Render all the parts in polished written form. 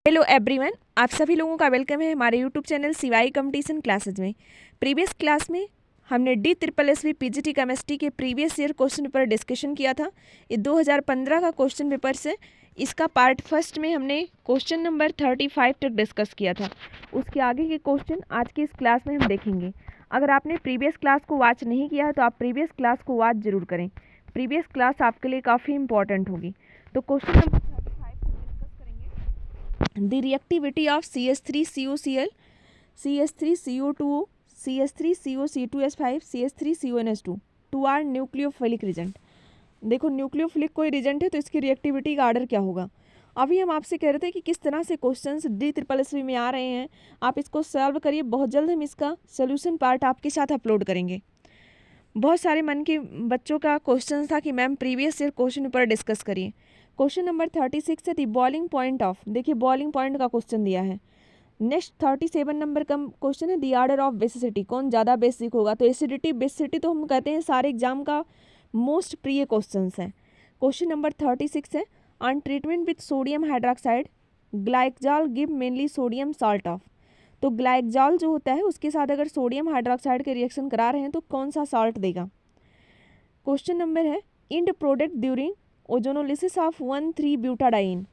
Hello everyone, आप सभी लोगों का वेलकम है हमारे यूट्यूब चैनल सिवाई कंपटीशन क्लासेज में। प्रीवियस क्लास में हमने DSSB पीजीटी केमिस्ट्री के previous year question paper discussion किया था। ये 2015 का क्वेश्चन पेपर से इसका पार्ट फर्स्ट में हमने क्वेश्चन नंबर 35 तक डिस्कस किया था। उसके आगे के क्वेश्चन आज की इस क्लास में हम देखेंगे। अगर आपने प्रीवियस क्लास को वॉच नहीं किया है तो आप प्रीवियस क्लास को वॉच जरूर करें। प्रीवियस क्लास आपके लिए काफ़ी इंपॉर्टेंट होगी। तो क्वेश्चन नंबर 35 से डिस्कस करेंगे the reactivity of CH3COCl, CH3CO2O, CH3COC2S5, CH3CONS2 to are nucleophilic reagent. देखो, न्यूक्लियोफिलिक कोई रिजेंट है तो इसकी रिएक्टिविटी का आर्डर क्या होगा। अभी हम आपसे कह रहे थे कि किस तरह से क्वेश्चंस DSSB में आ रहे हैं, आप इसको सॉल्व करिए। बहुत जल्द हम इसका सोल्यूशन पार्ट आपके साथ अपलोड करेंगे। बहुत सारे मन के बच्चों का क्वेश्चन था कि ma'am previous year question paper discuss करिए। क्वेश्चन नंबर 36 है दी बॉइलिंग पॉइंट ऑफ, देखिए बॉइलिंग पॉइंट का क्वेश्चन दिया है। नेक्स्ट 37 नंबर का क्वेश्चन है दी ऑर्डर ऑफ बेसिसिटी, कौन ज़्यादा बेसिक होगा। तो एसिडिटी बेसिसिटी तो हम कहते हैं सारे एग्जाम का मोस्ट प्रिय क्वेश्चन है। क्वेश्चन नंबर 36 है on treatment with sodium hydroxide glyoxal give mainly sodium salt of. तो ग्लाइकजॉल जो होता है उसके साथ अगर सोडियम हाइड्रोक्साइड के रिएक्शन करा रहे हैं तो कौन सा साल्ट देगा। क्वेश्चन नंबर है end product during ozonolysis of one three butadiene.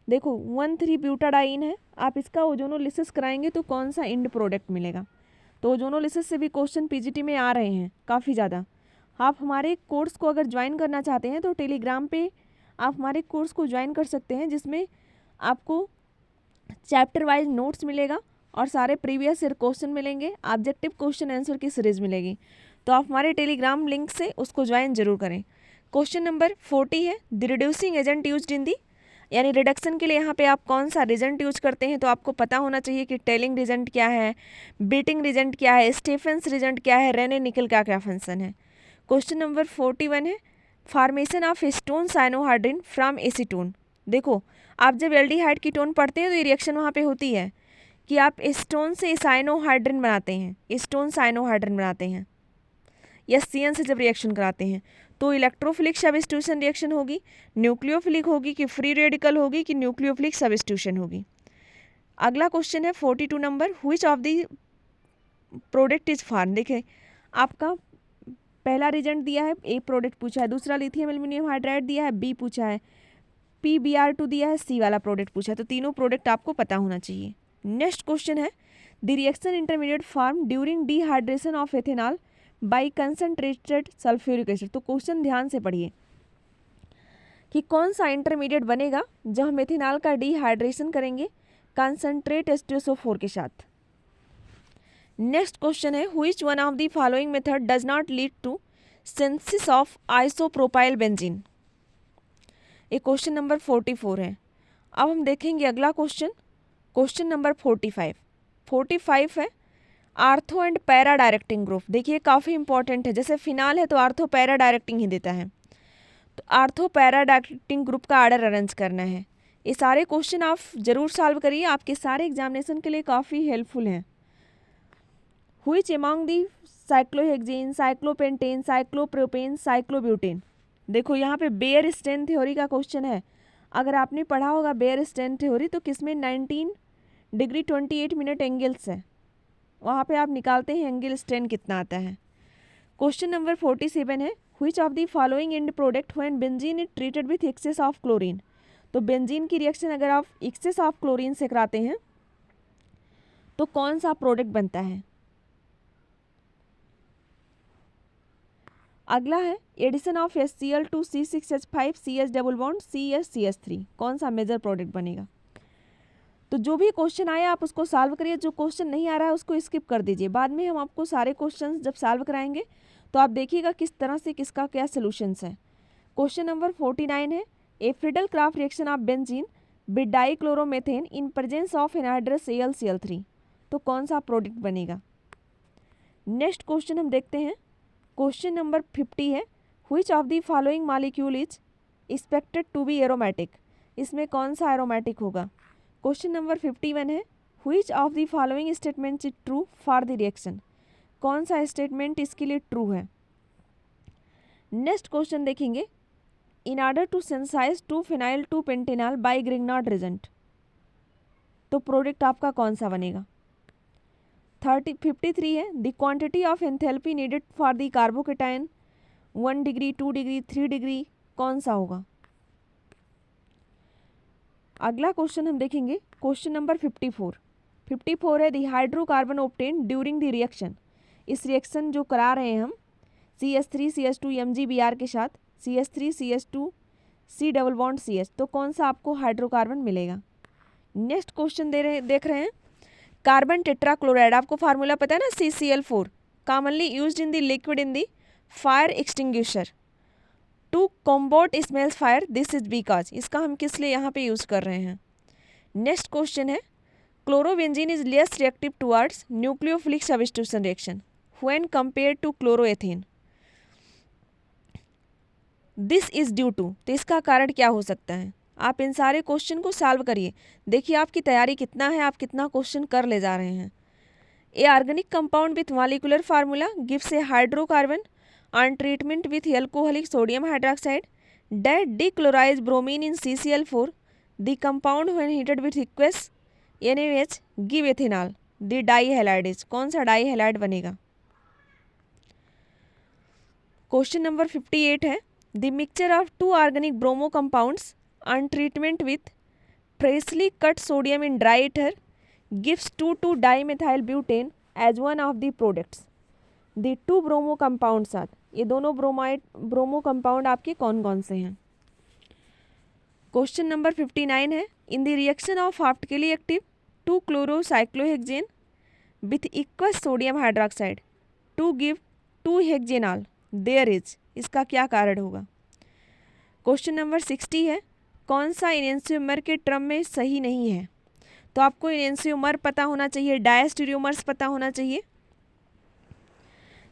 देखो 1,3-ब्यूटाडाइन है, आप इसका ओजोनोलिसिस कराएंगे तो कौन सा इंड प्रोडक्ट मिलेगा। तो ओजोनोलिसिस से भी क्वेश्चन पीजीटी में आ रहे हैं काफ़ी ज़्यादा। आप हमारे कोर्स को अगर ज्वाइन करना चाहते हैं तो टेलीग्राम पे आप हमारे कोर्स को ज्वाइन कर सकते हैं, जिसमें आपको चैप्टर वाइज नोट्स मिलेगा और सारे प्रीवियस ईयर क्वेश्चन मिलेंगे, ऑब्जेक्टिव क्वेश्चन आंसर की सीरीज मिलेगी। तो आप हमारे टेलीग्राम लिंक से उसको ज्वाइन जरूर करें। क्वेश्चन नंबर 40 है the reducing agent used in the, यानी रिडक्शन के लिए यहाँ पे आप कौन सा रिजेंट यूज करते हैं। तो आपको पता होना चाहिए कि टेलिंग रिजेंट क्या है, बीटिंग रिजेंट क्या है, स्टीफेंस रिजेंट क्या है, रेने निकल का क्या फंक्शन है। क्वेश्चन नंबर 41 है formation of stone cyanohydrin from acetone. देखो, आप जब एल्डिहाइड की टोन पढ़ते हैं तो ये रिएक्शन वहाँ पे होती है कि आप स्टोन से साइनोहाइड्रिन बनाते हैं, स्टोन साइनोहाइड्रिन बनाते हैं, या CN से जब रिएक्शन कराते हैं तो इलेक्ट्रोफिलिक सब्स्टिट्यूशन रिएक्शन होगी, न्यूक्लियोफिलिक होगी कि फ्री रेडिकल होगी कि न्यूक्लियोफिलिक सब्स्टिट्यूशन होगी। अगला क्वेश्चन है 42 number which of the product is form. देखिए, आपका पहला रिजेंट दिया है, ए प्रोडक्ट पूछा है, दूसरा लिथियम एल्यूमिनियम हाइड्राइड दिया है, बी पूछा है, PBr2 दिया है, सी वाला प्रोडक्ट पूछा है। तो तीनों प्रोडक्ट आपको पता होना चाहिए। नेक्स्ट क्वेश्चन है the reaction intermediate form during dehydration of ethanol by concentrated sulphuric acid. तो क्वेश्चन ध्यान से पढ़िए कि कौन सा इंटरमीडिएट बनेगा जब हम एथेनॉल का डिहाइड्रेशन करेंगे कंसनट्रेट H2SO4 के साथ। नेक्स्ट क्वेश्चन है which one of the following method does not lead to synthesis of isopropyl benzene. ये क्वेश्चन नंबर 44 है। अब हम देखेंगे अगला क्वेश्चन, क्वेश्चन नंबर 45 है ortho and para directing group. देखिए काफ़ी इंपॉर्टेंट है, जैसे फिनाल है तो आर्थो पैरा डायरेक्टिंग ही देता है, तो आर्थो पैरा डायरेक्टिंग ग्रुप का आर्डर अरेंज करना है। ये सारे क्वेश्चन आप जरूर सॉल्व करिए, आपके सारे एग्जामिनेशन के लिए काफ़ी हेल्पफुल हैं। Which among the cyclohexane, cyclopentane, cyclopropane, cyclobutane. देखो यहाँ पे बेयर स्टेन थ्योरी का क्वेश्चन है। अगर आपने पढ़ा होगा बेयर स्टेन थ्योरी तो किसमें 19 डिग्री 28 मिनट एंगल्स है, वहाँ पे आप निकालते हैं एंगल स्ट्रेन कितना आता है। क्वेश्चन नंबर 47 है which of the following and product when benzene is treated with excess of chlorine. तो बेंजीन की रिएक्शन अगर आप एक्सेस ऑफ क्लोरीन से कराते हैं तो कौन सा प्रोडक्ट बनता है। अगला है addition of HCl to C6H5 CH double bond CH3, कौन सा मेजर प्रोडक्ट बनेगा। तो जो भी क्वेश्चन आया आप उसको सॉल्व करिए, जो क्वेश्चन नहीं आ रहा है उसको स्किप कर दीजिए। बाद में हम आपको सारे क्वेश्चंस जब सॉल्व कराएंगे तो आप देखिएगा किस तरह से किसका क्या सॉल्यूशंस है। क्वेश्चन नंबर 49 है a Friedel Crafts reaction of benzene with dichloromethane in presence of anhydrous AlCl3। तो कौन सा प्रोडक्ट बनेगा। नेक्स्ट क्वेश्चन हम देखते हैं, क्वेश्चन नंबर 50 है which of the following molecule is expected to be aromatic. इसमें कौन सा एरोमेटिक होगा। क्वेश्चन नंबर 51 है which of the following statement is true for the reaction. कौन सा स्टेटमेंट इसके लिए ट्रू है। नेक्स्ट क्वेश्चन देखेंगे in order to synthesize 2 phenyl 2 pentanol by Grignard reagent. तो प्रोडक्ट आपका कौन सा बनेगा? 53 है, the quantity of enthalpy needed for the carbocation 1 degree 2 degree 3 degree कौन सा होगा? अगला क्वेश्चन हम देखेंगे, क्वेश्चन नंबर 54 है, the hydrocarbon obtain during the reaction. इस रिएक्शन जो करा रहे हैं हम CH3CH2 MgBr के साथ CH3CH2 C double bond CH, तो कौन सा आपको हाइड्रोकार्बन मिलेगा? नेक्स्ट क्वेश्चन देख रहे हैं, कार्बन टेट्राक्लोराइड, आपको फार्मूला पता है ना, CCl4 commonly used in the liquid in the fire extinguisher to combat smells fire, this is because, इसका हम किस लिए यहाँ पे यूज़ कर रहे हैं? नेक्स्ट क्वेश्चन है, chlorobenzene is less reactive towards nucleophilic substitution reaction when compare to chloroethane, this is due to, तो इसका कारण क्या हो सकता है? आप इन सारे क्वेश्चन को सॉल्व करिए, देखिए आपकी तैयारी कितना है, आप कितना क्वेश्चन कर ले जा रहे हैं। A organic compound with molecular formula gives a hydrocarbon on treatment with alcoholic sodium hydroxide that dechlorize bromine in CCl4, the compound when heated with aqueous NaOH give ethanol, the dihalide is, कौन सा dihalide बनेगा? Question number 58 है, the mixture of 2 organic bromo compounds on treatment with freshly cut sodium in dry ether gives 2,2 dimethyl butane as one of the products, the 2 bromo compounds are, ये दोनों bromo compound आपके कौन कौन से हैं? Question number 59 है, in the reaction of optically active 2 chlorocyclohexane with aqueous sodium hydroxide to give 2 hexanol there is, इसका क्या कारण होगा? क्वेश्चन नंबर 60 है, कौन सा इनेंशियोमर के टर्म में सही नहीं है? तो आपको इनेंशियोमर पता होना चाहिए, डायस्टीरियोमर्स पता होना चाहिए।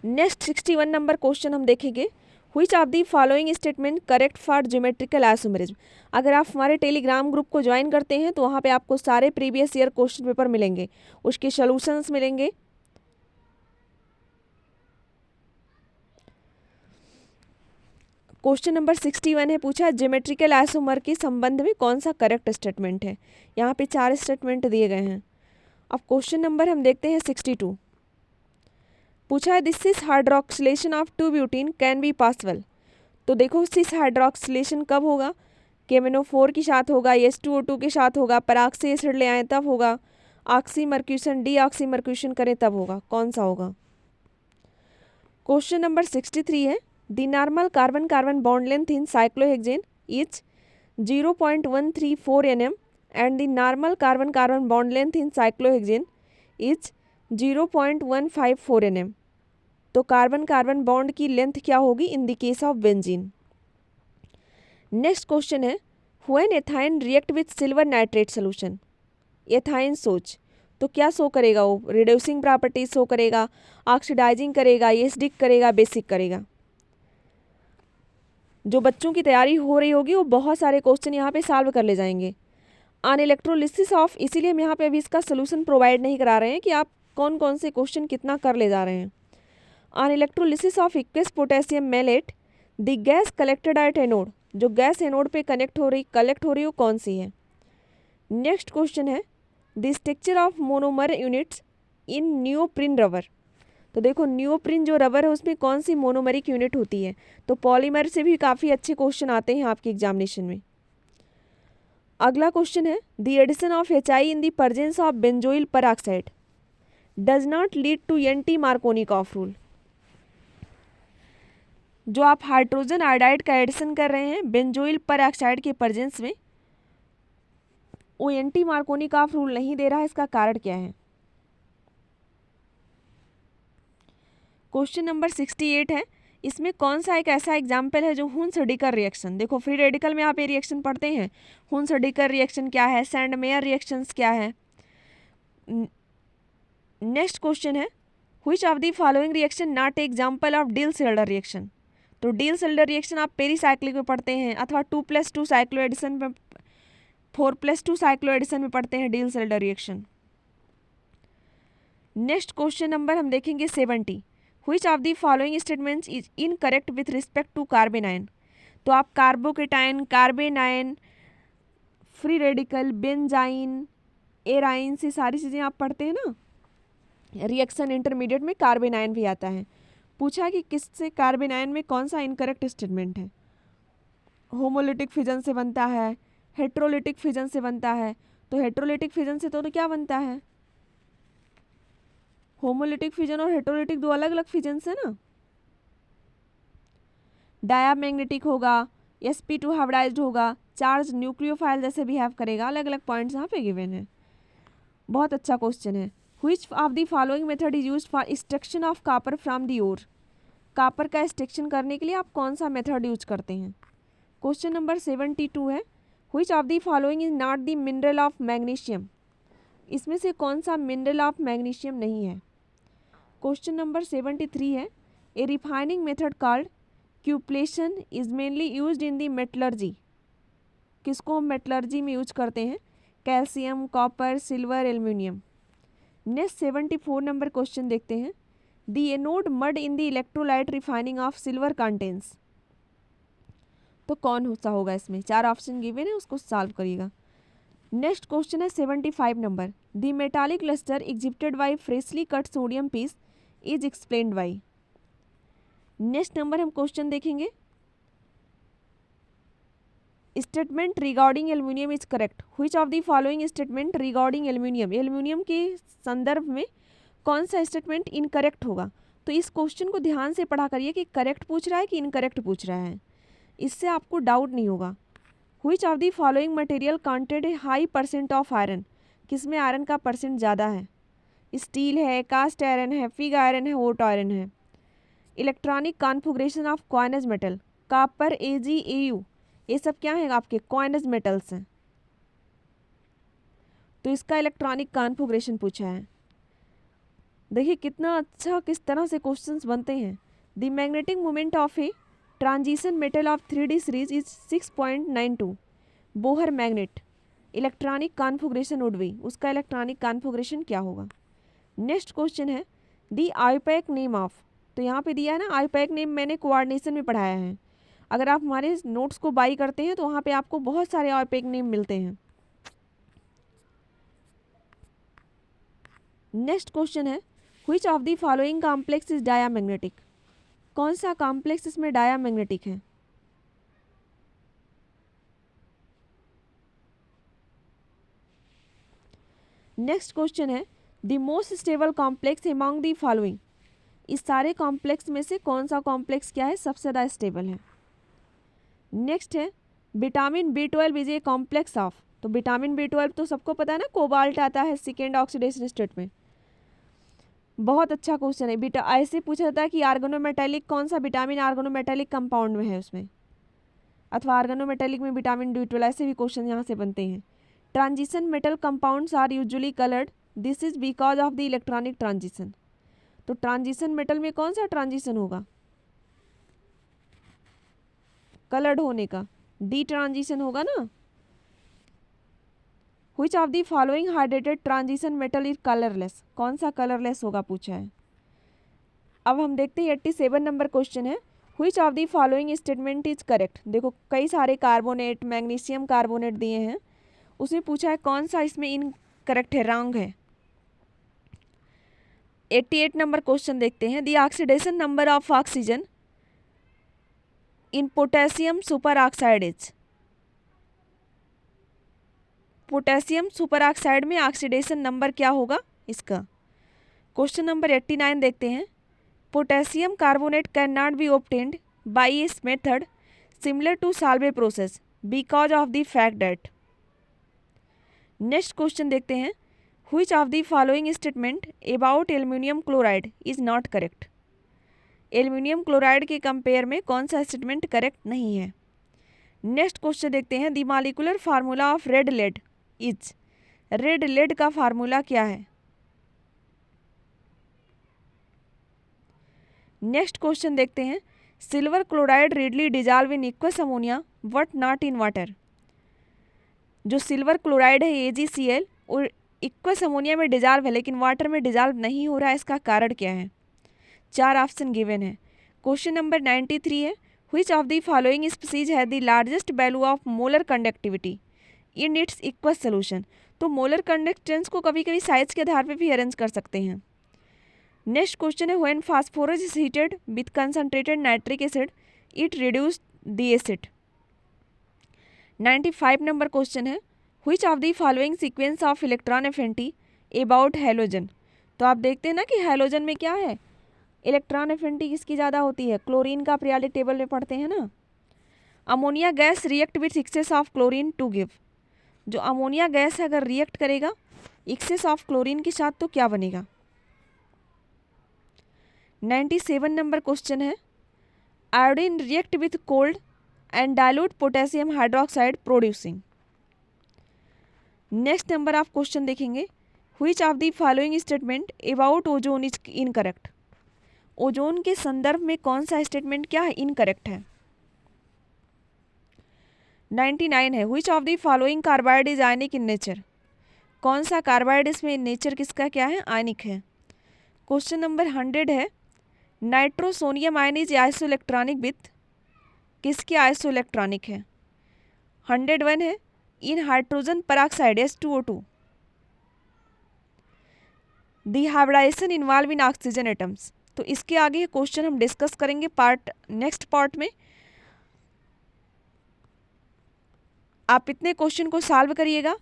नेक्स्ट 61 नंबर क्वेश्चन हम देखेंगे, which of the following statement correct for geometrical isomerism. अगर आप हमारे टेलीग्राम ग्रुप को ज्वाइन करते हैं तो वहाँ पे आपको सारे प्रीवियस ईयर क्वेश्चन पेपर मिलेंगे, उसके सॉल्यूशंस मिलेंगे। क्वेश्चन नंबर 61 है, पूछा ज्योमेट्रिकल आइसोमर के संबंध में कौन सा करेक्ट स्टेटमेंट है? यहाँ पे 4 स्टेटमेंट दिए गए हैं। अब क्वेश्चन नंबर हम देखते हैं 62, पूछा है this is hydroxylation of 2 butene can be possible. तो देखो सिस हाइड्रोक्सिलेशन कब होगा? KMnO4 के साथ होगा, H2O2 के साथ होगा, पराक्सी एसिड ले आए तब होगा, ऑक्सीमर्क्यूशन डीऑक्सीमर्क्यूशन करें तब होगा, कौन सा होगा? क्वेश्चन नंबर 63 है, the normal carbon carbon bond length in cyclohexane is 0.134 nm and the normal carbon carbon bond length in cyclohexane is 0.154 nm। तो कार्बन कार्बन बॉन्ड की लेंथ क्या होगी in the case of benzene? Next question है, when ethyne react with silver nitrate solution, ethyne सोच, तो क्या show करेगा? वो रिड्यूसिंग प्रॉपर्टीज शो करेगा, ऑक्सीडाइजिंग करेगा, एसिडिक करेगा, बेसिक करेगा। जो बच्चों की तैयारी हो रही होगी वो बहुत सारे क्वेश्चन यहाँ पे सॉल्व कर ले जाएंगे ऑन इलेक्ट्रोलिसिस ऑफ, इसीलिए हम यहाँ पे अभी इसका सोल्यूशन प्रोवाइड नहीं करा रहे हैं कि आप कौन कौन से क्वेश्चन कितना कर ले जा रहे हैं। On electrolysis of aqueous potassium maleate the gas collected at anode, जो गैस एनोड पे कलेक्ट हो रही वो कौन सी है? नेक्स्ट क्वेश्चन है, the structure of monomer units in neoprene rubber. तो देखो नियोप्रिन जो रबर है उसमें कौन सी मोनोमरिक यूनिट होती है? तो पॉलीमर से भी काफ़ी अच्छे क्वेश्चन आते हैं आपके एग्जामिनेशन में। अगला क्वेश्चन है, the addition of HI in the presence of benzoyl peroxide does not lead to anti Markovnikov rule. जो आप हाइड्रोजन आयोडाइड का एडिशन कर रहे हैं बेंजोइल परऑक्साइड के प्रेजेंस में, वो एंटी मार्कोनिकॉफ रूल नहीं दे रहा है, इसका कारण क्या है? क्वेश्चन नंबर 68 है, इसमें कौन सा एक ऐसा एग्जाम्पल है जो हुन्स-डिकर रिएक्शन, देखो फ्री रेडिकल में आप ये रिएक्शन पढ़ते हैं, हुन्स-डिकर रिएक्शन क्या है, सैंडमेयर रिएक्शंस क्या है। नेक्स्ट क्वेश्चन है, which of the following reaction not example of Diels Alder reaction. तो डील-सेल्डर रिएक्शन आप पेरीसाइक्लिक में पढ़ते हैं अथवा 2+2 साइक्लो एडिशन में, 4+2 साइक्लो एडिशन में पढ़ते हैं Diels Alder reaction. Next question number हम देखेंगे 70, which of the following statements is incorrect with respect to carbanion. तो आप carbocation, carbanion, free radical, benzyne, aryne से सारी चीज़ें आप पढ़ते हैं ना। रिएक्शन इंटरमीडिएट में कार्बन आयन भी आता है। पूछा कि किससे कार्बन आयन में कौन सा इनकरेक्ट स्टेटमेंट है। होमोलिटिक फिजन से बनता है, हेट्रोलिटिक फिजन से बनता है। तो हेट्रोलिटिक फिजन से तो क्या बनता है? होमोलिटिक फिजन और हेट्रोलिटिक दो अलग अलग फिजन है ना। डायामैग्नेटिक होगा, sp2 हाइब्रिडाइज्ड होगा, चार्ज न्यूक्लियोफाइल जैसे बिहेव करेगा। अलग अलग पॉइंट्स यहाँ पे गिवन है। बहुत अच्छा क्वेश्चन है। Which of the following method is used for extraction of copper from the ore. Copper का एक्सट्रैक्शन करने के लिए आप कौन सा मेथड यूज करते हैं? क्वेश्चन नंबर 72 है, which of the following is not the mineral of magnesium. इसमें से कौन सा मिनरल ऑफ मैग्नीशियम नहीं है? क्वेश्चन नंबर 73 है, a refining method called cupellation is mainly used in the metallurgy. किसको हम मेटलर्जी में यूज करते हैं? Calcium, copper, silver, aluminium. Next 74 number question देखते हैं, the anode mud in the electrolyte refining of silver contains. तो कौन सा होगा इसमें? 4 ऑप्शन गिवन है, उसको सॉल्व करिएगा। नेक्स्ट क्वेश्चन है 75 number, the metallic lustre exhibited by freshly cut sodium piece is explained by. Next number हम क्वेश्चन देखेंगे, statement regarding aluminium is correct. Which of the following statement regarding aluminium, aluminium के संदर्भ में कौन सा statement incorrect होगा? तो इस क्वेश्चन को ध्यान से पढ़ा करिए कि करेक्ट पूछ रहा है कि इनकरेक्ट पूछ रहा है, इससे आपको डाउट नहीं होगा। Which of the following material content a high percent of iron. किसमें आयरन का परसेंट ज़्यादा है? स्टील है, कास्ट आयरन है, पिग आयरन है, होट आयरन है। Electronic configuration of coinage metal, copper, Ag, Au, ये सब क्या है आपके कॉइनज मेटल्स हैं। तो इसका इलेक्ट्रॉनिक कॉन्फ़िगरेशन पूछा है। देखिए कितना अच्छा किस तरह से क्वेश्चंस बनते हैं। The magnetic moment of a transition metal of 3D series is 6.92 Bohr magnet. Electronic configuration would be, उसका इलेक्ट्रॉनिक कॉन्फ़िगरेशन क्या होगा? नेक्स्ट क्वेश्चन है, दी आईपैक नेम ऑफ। तो यहाँ पे दिया है ना आईपैक नेम, मैंने कोऑर्डिनेशन में पढ़ाया है। अगर आप हमारे नोट्स को बाई करते हैं तो वहाँ पे आपको बहुत सारे आईपैक नेम मिलते हैं। नेक्स्ट क्वेश्चन है, which of the following complex is diamagnetic. कौन सा कॉम्प्लेक्स इसमें डायामैग्नेटिक है? नेक्स्ट क्वेश्चन है, the most stable complex among the following. इस सारे कॉम्प्लेक्स में से कौन सा कॉम्प्लेक्स क्या है सबसे ज़्यादा स्टेबल है? नेक्स्ट है, vitamin B12 is a complex of. तो विटामिन B12 तो सबको पता है ना, कोबाल्ट आता है सेकेंड ऑक्सीडेशन स्टेट में। बहुत अच्छा क्वेश्चन है। बीटा ऐसे पूछा जाता है कि आर्गेनोमेटेलिक कौन सा विटामिन आर्गेनोमेटेलिक कंपाउंड में है उसमें, अथवा आर्गेनोमेटेलिक में विटामिन B12, ऐसे भी क्वेश्चन यहाँ से बनते हैं। Transition metal compounds are usually coloured, this is because of the electronic transition. तो ट्रांजिशन मेटल में कौन सा ट्रांजिशन होगा कलर्ड होने का? डी ट्रांजिशन होगा ना। Which of the following hydrated transition metal is colourless. कौन सा कलरलेस होगा पूछा है। अब हम देखते हैं 87 नंबर क्वेश्चन है, which of the following statement is correct. देखो कई सारे कार्बोनेट, मैग्नीशियम कार्बोनेट दिए हैं, उसमें पूछा है कौन सा इसमें इनकरेक्ट है, रॉन्ग है। 88 नंबर क्वेश्चन देखते हैं, the oxidation number of oxygen in potassium super oxide is. Potassium super oxide में ऑक्सीडेशन नंबर क्या होगा इसका? क्वेश्चन नंबर 89 देखते हैं, potassium carbonate can not be obtained by इस method similar to Solvay process because of the fact that. Next question देखते हैं, which of the following statement about aluminium chloride is not correct. Aluminium chloride के compare में कौन सा statement correct नहीं है। Next question देखते हैं, the molecular formula of red lead is. Red lead का फार्मूला क्या है? नेक्स्ट क्वेश्चन देखते हैं, silver chloride readily dissolve in aqueous ammonia but not in water. जो सिल्वर क्लोराइड है AgCl और एक्वस अमोनिया में डिजॉल्व है लेकिन वाटर में डिजॉल्व नहीं हो रहा है, इसका कारण क्या है? 4 ऑप्शन गिवन है। क्वेश्चन नंबर 93 है, which of the following species है the largest value of molar conductivity in its aqueous solution. तो मोलर कंडक्टेंस को कभी कभी साइज के आधार पे भी अरेंज कर सकते हैं। नेक्स्ट क्वेश्चन है when phosphorus is heated with concentrated nitric acid it reduce the acid. 95 number question है which of the following sequence of electron affinity about halogen. तो आप देखते हैं ना कि हैलोजन में क्या है, इलेक्ट्रॉन एफिनिटी किसकी ज़्यादा होती है, क्लोरीन का पीरियोडिक टेबल में पढ़ते हैं ना। Ammonia gas react with excess of chlorine to give. जो अमोनिया गैस है अगर रिएक्ट करेगा एक्सेस ऑफ क्लोरीन के साथ तो क्या बनेगा। 97 नंबर क्वेश्चन है iodine react with cold and dilute potassium hydroxide producing. Next number आप क्वेश्चन देखेंगे which of the following statement about ozone is incorrect. Ozone के संदर्भ में कौन सा स्टेटमेंट क्या है, इनकरेक्ट है। 99 है which of the following carbide is ionic in nature. कौन सा कार्बाइड इसमें नेचर किसका क्या है, आयनिक है। क्वेश्चन नंबर 100 है nitrosonium ion is isoelectronic with, किसके आइसोइलेक्ट्रॉनिक है। 101 है in hydrogen peroxide H2O2 the hybridisation involve in oxygen atoms. तो इसके आगे क्वेश्चन हम डिस्कस करेंगे नेक्स्ट पार्ट में। आप इतने क्वेश्चन को सॉल्व करिएगा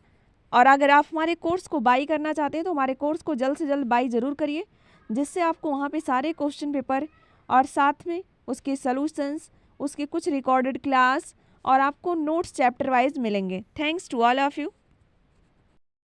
और अगर आप हमारे कोर्स को बाई करना चाहते हैं तो हमारे कोर्स को जल्द से जल्द बाई ज़रूर करिए, जिससे आपको वहाँ पे सारे क्वेश्चन पेपर और साथ में उसके सॉल्यूशंस, उसके कुछ रिकॉर्डेड क्लास और आपको नोट्स चैप्टर वाइज मिलेंगे। Thanks to all of you.